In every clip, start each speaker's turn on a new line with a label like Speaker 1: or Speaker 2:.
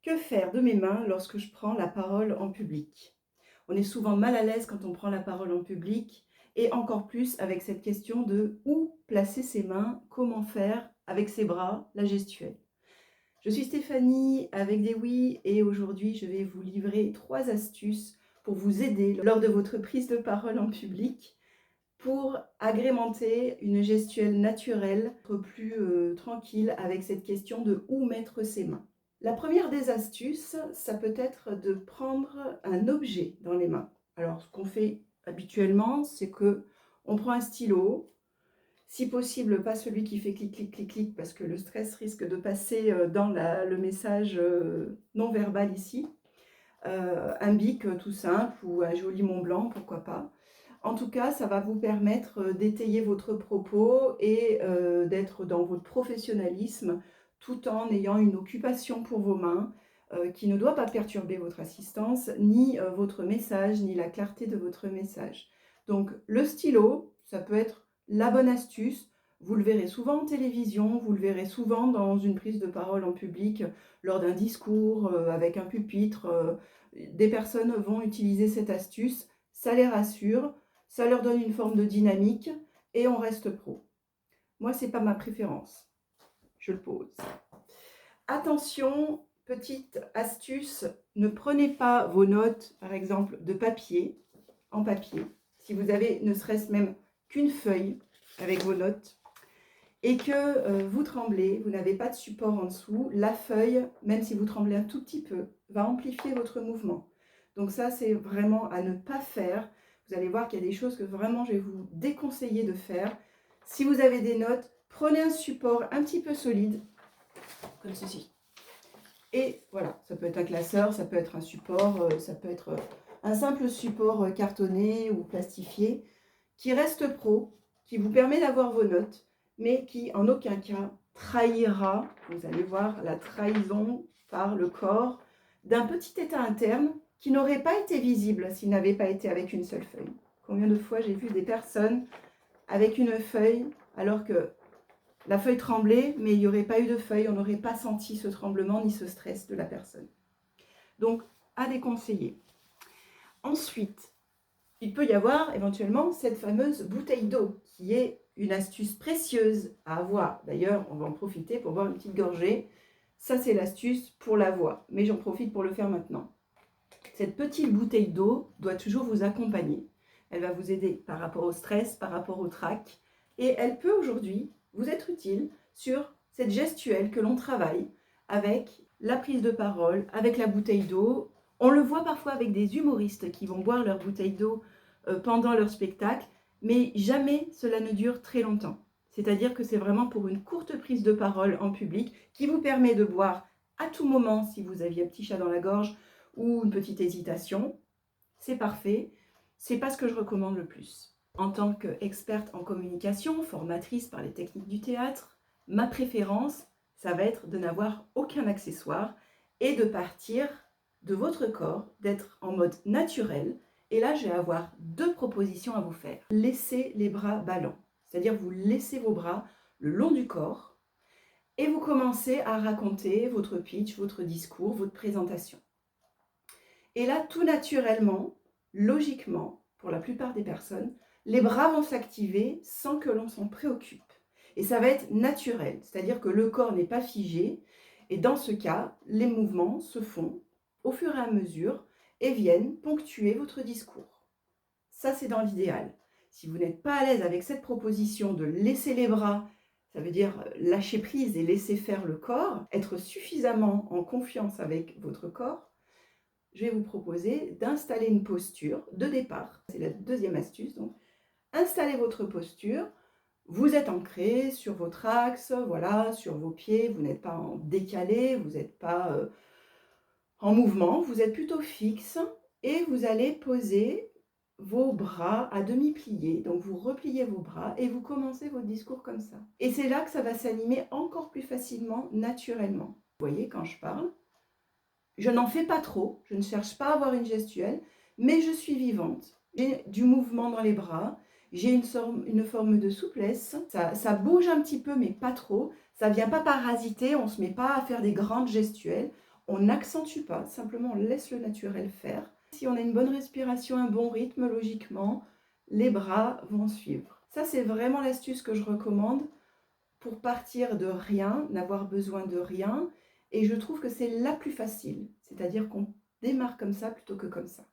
Speaker 1: Que faire de mes mains lorsque je prends la parole en public? On est souvent mal à l'aise quand on prend la parole en public et encore plus avec cette question de où placer ses mains, comment faire avec ses bras, la gestuelle. Je suis Stéphanie avec des oui et aujourd'hui je vais vous livrer 3 astuces pour vous aider lors de votre prise de parole en public pour agrémenter une gestuelle naturelle, être plus tranquille avec cette question de où mettre ses mains. La première des astuces, ça peut être de prendre un objet dans les mains. Alors, ce qu'on fait habituellement, c'est que on prend un stylo, si possible pas celui qui fait clic, clic, clic, clic, parce que le stress risque de passer dans le message non verbal ici. Un bic tout simple ou un joli Mont Blanc, pourquoi pas. En tout cas, ça va vous permettre d'étayer votre propos et d'être dans votre professionnalisme tout en ayant une occupation pour vos mains qui ne doit pas perturber votre assistance, ni votre message, ni la clarté de votre message. Donc le stylo, ça peut être la bonne astuce. Vous le verrez souvent en télévision, vous le verrez souvent dans une prise de parole en public, lors d'un discours, avec un pupitre. Des personnes vont utiliser cette astuce, ça les rassure, ça leur donne une forme de dynamique et on reste pro. Moi, c'est pas ma préférence. Je le pose. Attention, petite astuce, ne prenez pas vos notes, par exemple, de papier, en papier. Si vous avez ne serait-ce même qu'une feuille avec vos notes et que vous tremblez, vous n'avez pas de support en dessous, la feuille, même si vous tremblez un tout petit peu, va amplifier votre mouvement. Donc ça, c'est vraiment à ne pas faire. Vous allez voir qu'il y a des choses que vraiment je vais vous déconseiller de faire. Si vous avez des notes, prenez un support un petit peu solide, comme ceci. Et voilà, ça peut être un classeur, ça peut être un support, ça peut être un simple support cartonné ou plastifié, qui reste pro, qui vous permet d'avoir vos notes, mais qui en aucun cas trahira, vous allez voir, la trahison par le corps d'un petit état interne qui n'aurait pas été visible s'il n'avait pas été avec une seule feuille. Combien de fois j'ai vu des personnes avec une feuille alors que la feuille tremblait, mais il n'y aurait pas eu de feuille, on n'aurait pas senti ce tremblement ni ce stress de la personne. Donc, à déconseiller. Ensuite, il peut y avoir éventuellement cette fameuse bouteille d'eau qui est une astuce précieuse à avoir. D'ailleurs, on va en profiter pour boire une petite gorgée. Ça, c'est l'astuce pour la voix, mais j'en profite pour le faire maintenant. Cette petite bouteille d'eau doit toujours vous accompagner. Elle va vous aider par rapport au stress, par rapport au trac. Et elle peut aujourd'hui vous être utile sur cette gestuelle que l'on travaille avec la prise de parole, avec la bouteille d'eau. On le voit parfois avec des humoristes qui vont boire leur bouteille d'eau pendant leur spectacle, mais jamais cela ne dure très longtemps. C'est-à-dire que c'est vraiment pour une courte prise de parole en public qui vous permet de boire à tout moment si vous aviez un petit chat dans la gorge ou une petite hésitation. C'est parfait, c'est pas ce que je recommande le plus. En tant qu'experte en communication, formatrice par les techniques du théâtre, ma préférence, ça va être de n'avoir aucun accessoire et de partir de votre corps, d'être en mode naturel. Et là, je vais avoir 2 propositions à vous faire. Laissez les bras ballants, c'est-à-dire vous laissez vos bras le long du corps et vous commencez à raconter votre pitch, votre discours, votre présentation. Et là, tout naturellement, logiquement, pour la plupart des personnes, les bras vont s'activer sans que l'on s'en préoccupe. Et ça va être naturel, c'est-à-dire que le corps n'est pas figé. Et dans ce cas, les mouvements se font au fur et à mesure et viennent ponctuer votre discours. Ça, c'est dans l'idéal. Si vous n'êtes pas à l'aise avec cette proposition de laisser les bras, ça veut dire lâcher prise et laisser faire le corps, être suffisamment en confiance avec votre corps, je vais vous proposer d'installer une posture de départ. C'est la deuxième astuce. Donc, installez votre posture. Vous êtes ancré sur votre axe, voilà, sur vos pieds. Vous n'êtes pas en décalé, vous n'êtes pas en mouvement. Vous êtes plutôt fixe et vous allez poser vos bras à demi pliés. Donc, vous repliez vos bras et vous commencez votre discours comme ça. Et c'est là que ça va s'animer encore plus facilement, naturellement. Vous voyez, quand je parle, je n'en fais pas trop, je ne cherche pas à avoir une gestuelle, mais je suis vivante. J'ai du mouvement dans les bras, j'ai une forme de souplesse, ça bouge un petit peu, mais pas trop. Ça ne vient pas parasiter, on ne se met pas à faire des grandes gestuelles. On n'accentue pas, simplement on laisse le naturel faire. Si on a une bonne respiration, un bon rythme, logiquement, les bras vont suivre. Ça, c'est vraiment l'astuce que je recommande pour partir de rien, n'avoir besoin de rien. Et je trouve que c'est la plus facile. C'est-à-dire qu'on démarre comme ça plutôt que comme ça.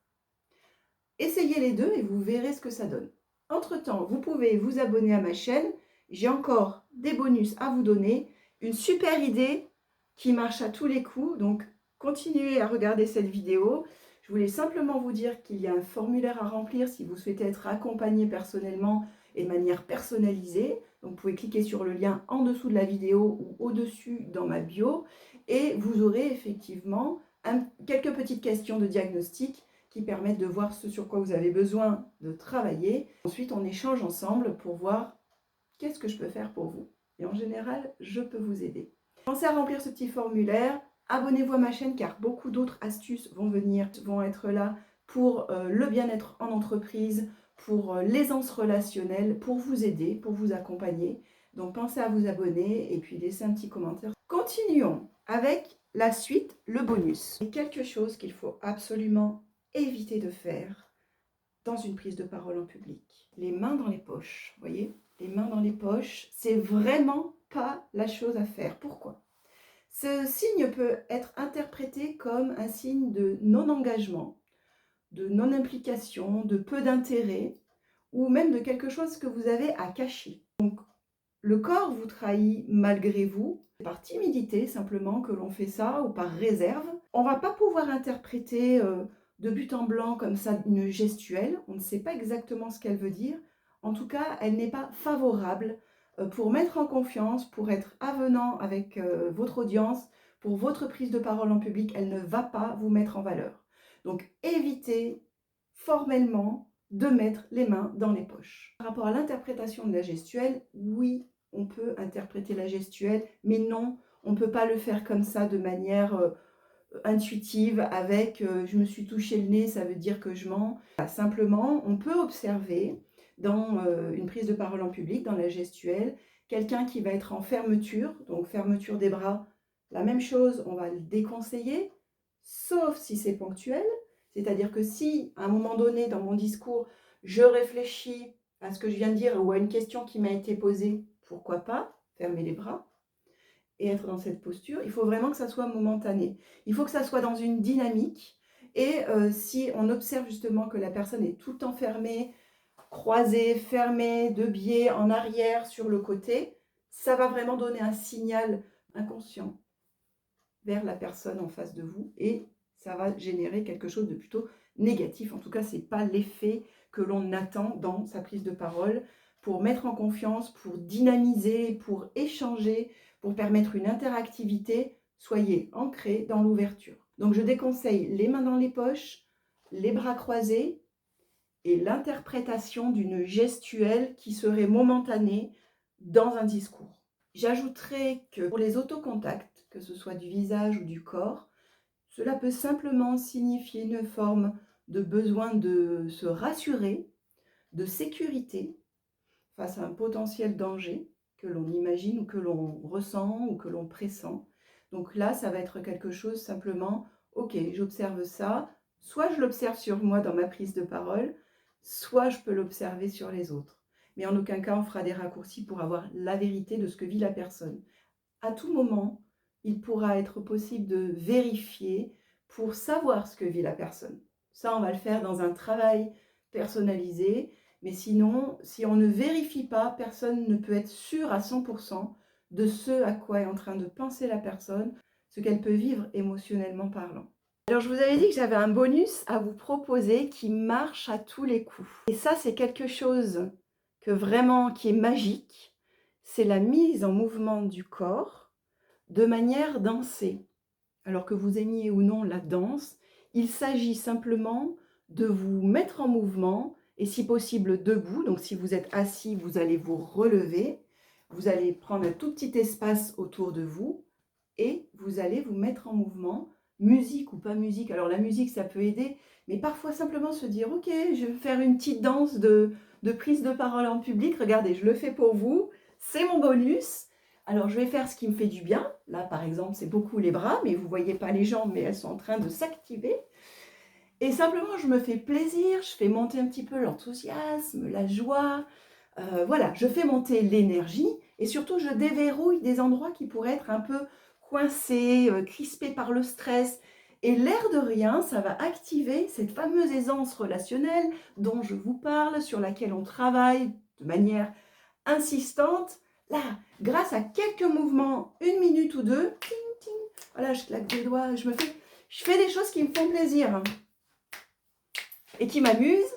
Speaker 1: Essayez les deux et vous verrez ce que ça donne. Entre-temps, vous pouvez vous abonner à ma chaîne. J'ai encore des bonus à vous donner. Une super idée qui marche à tous les coups. Donc, continuez à regarder cette vidéo. Je voulais simplement vous dire qu'il y a un formulaire à remplir si vous souhaitez être accompagné personnellement et de manière personnalisée. Donc, vous pouvez cliquer sur le lien en dessous de la vidéo ou au-dessus dans ma bio. Et vous aurez effectivement quelques petites questions de diagnostic qui permettent de voir ce sur quoi vous avez besoin de travailler. Ensuite, on échange ensemble pour voir qu'est-ce que je peux faire pour vous. Et en général, je peux vous aider. Pensez à remplir ce petit formulaire. Abonnez-vous à ma chaîne car beaucoup d'autres astuces vont être là pour le bien-être en entreprise, pour l'aisance relationnelle, pour vous aider, pour vous accompagner. Donc pensez à vous abonner et puis laissez un petit commentaire. Continuons avec la suite, le bonus. Et quelque chose qu'il faut absolument éviter de faire dans une prise de parole en public. Les mains dans les poches, vous voyez, les mains dans les poches, c'est vraiment pas la chose à faire. Pourquoi? Ce signe peut être interprété comme un signe de non-engagement, de non-implication, de peu d'intérêt, ou même de quelque chose que vous avez à cacher. Donc, le corps vous trahit malgré vous, par timidité simplement que l'on fait ça, ou par réserve. On ne va pas pouvoir interpréter de but en blanc comme ça une gestuelle. On ne sait pas exactement ce qu'elle veut dire. En tout cas, elle n'est pas favorable pour mettre en confiance, pour être avenant avec votre audience, pour votre prise de parole en public. Elle ne va pas vous mettre en valeur. Donc, évitez formellement de mettre les mains dans les poches. Par rapport à l'interprétation de la gestuelle, oui, on peut interpréter la gestuelle, mais non, on ne peut pas le faire comme ça de manière intuitive avec je me suis touché le nez, ça veut dire que je mens. Simplement, on peut observer dans une prise de parole en public, dans la gestuelle, quelqu'un qui va être en fermeture, donc fermeture des bras, la même chose, on va le déconseiller, sauf si c'est ponctuel. C'est-à-dire que si, à un moment donné, dans mon discours, je réfléchis à ce que je viens de dire ou à une question qui m'a été posée, pourquoi pas fermer les bras et être dans cette posture. Il faut vraiment que ça soit momentané. Il faut que ça soit dans une dynamique. Et si on observe justement que la personne est tout le temps fermée, croisée, fermée, de biais, en arrière, sur le côté, ça va vraiment donner un signal inconscient vers la personne en face de vous et ça va générer quelque chose de plutôt négatif. En tout cas, ce n'est pas l'effet que l'on attend dans sa prise de parole pour mettre en confiance, pour dynamiser, pour échanger, pour permettre une interactivité. Soyez ancrés dans l'ouverture. Donc, je déconseille les mains dans les poches, les bras croisés et l'interprétation d'une gestuelle qui serait momentanée dans un discours. J'ajouterai que pour les autocontacts, que ce soit du visage ou du corps, cela peut simplement signifier une forme de besoin de se rassurer, de sécurité face à un potentiel danger que l'on imagine ou que l'on ressent ou que l'on pressent. Donc là, ça va être quelque chose simplement, ok, j'observe ça, soit je l'observe sur moi dans ma prise de parole, soit je peux l'observer sur les autres. Mais en aucun cas, on fera des raccourcis pour avoir la vérité de ce que vit la personne. À tout moment, il pourra être possible de vérifier pour savoir ce que vit la personne. Ça, on va le faire dans un travail personnalisé, mais sinon, si on ne vérifie pas, personne ne peut être sûr à 100% de ce à quoi est en train de penser la personne, ce qu'elle peut vivre émotionnellement parlant. Alors, je vous avais dit que j'avais un bonus à vous proposer qui marche à tous les coups. Et ça, c'est quelque chose qui est magique. C'est la mise en mouvement du corps de manière dansée. Alors que vous aimiez ou non la danse, il s'agit simplement de vous mettre en mouvement et si possible debout. Donc si vous êtes assis, vous allez vous relever, vous allez prendre un tout petit espace autour de vous et vous allez vous mettre en mouvement, musique ou pas musique. Alors la musique, ça peut aider, mais parfois simplement se dire, ok, je vais faire une petite danse de prise de parole en public. Regardez, je le fais pour vous, c'est mon bonus. Alors, je vais faire ce qui me fait du bien. Là, par exemple, c'est beaucoup les bras, mais vous ne voyez pas les jambes, mais elles sont en train de s'activer. Et simplement, je me fais plaisir, je fais monter un petit peu l'enthousiasme, la joie. Voilà, je fais monter l'énergie et surtout, je déverrouille des endroits qui pourraient être un peu coincés, crispés par le stress. Et l'air de rien, ça va activer cette fameuse aisance relationnelle dont je vous parle, sur laquelle on travaille de manière insistante. Là, grâce à quelques mouvements, 1 minute ou deux, ting, ting, voilà, je claque des doigts, je fais des choses qui me font plaisir et qui m'amusent.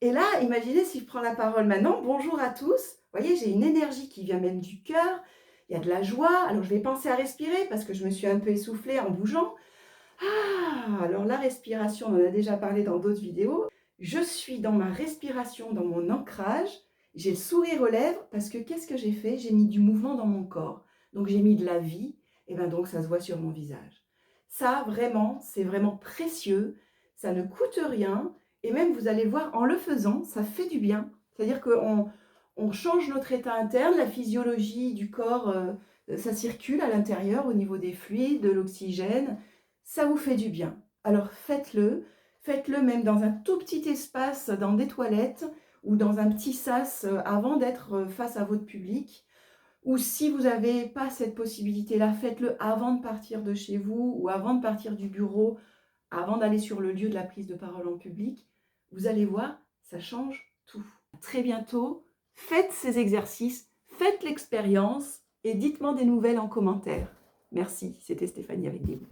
Speaker 1: Et là, imaginez si je prends la parole maintenant. Bonjour à tous. Vous voyez, j'ai une énergie qui vient même du cœur. Il y a de la joie. Alors, je vais penser à respirer parce que je me suis un peu essoufflée en bougeant. Ah, alors la respiration, on en a déjà parlé dans d'autres vidéos. Je suis dans ma respiration, dans mon ancrage. J'ai le sourire aux lèvres parce que qu'est-ce que j'ai fait? J'ai mis du mouvement dans mon corps. Donc, j'ai mis de la vie. Et bien donc, ça se voit sur mon visage. Ça, vraiment, c'est vraiment précieux. Ça ne coûte rien. Et même, vous allez voir, en le faisant, ça fait du bien. C'est-à-dire qu'on change notre état interne, la physiologie du corps, ça circule à l'intérieur au niveau des fluides, de l'oxygène. Ça vous fait du bien. Alors faites-le même dans un tout petit espace, dans des toilettes ou dans un petit sas avant d'être face à votre public. Ou si vous n'avez pas cette possibilité-là, faites-le avant de partir de chez vous ou avant de partir du bureau, avant d'aller sur le lieu de la prise de parole en public. Vous allez voir, ça change tout. À très bientôt, faites ces exercices, faites l'expérience et dites-moi des nouvelles en commentaire. Merci, c'était Stéphanie avec des mots.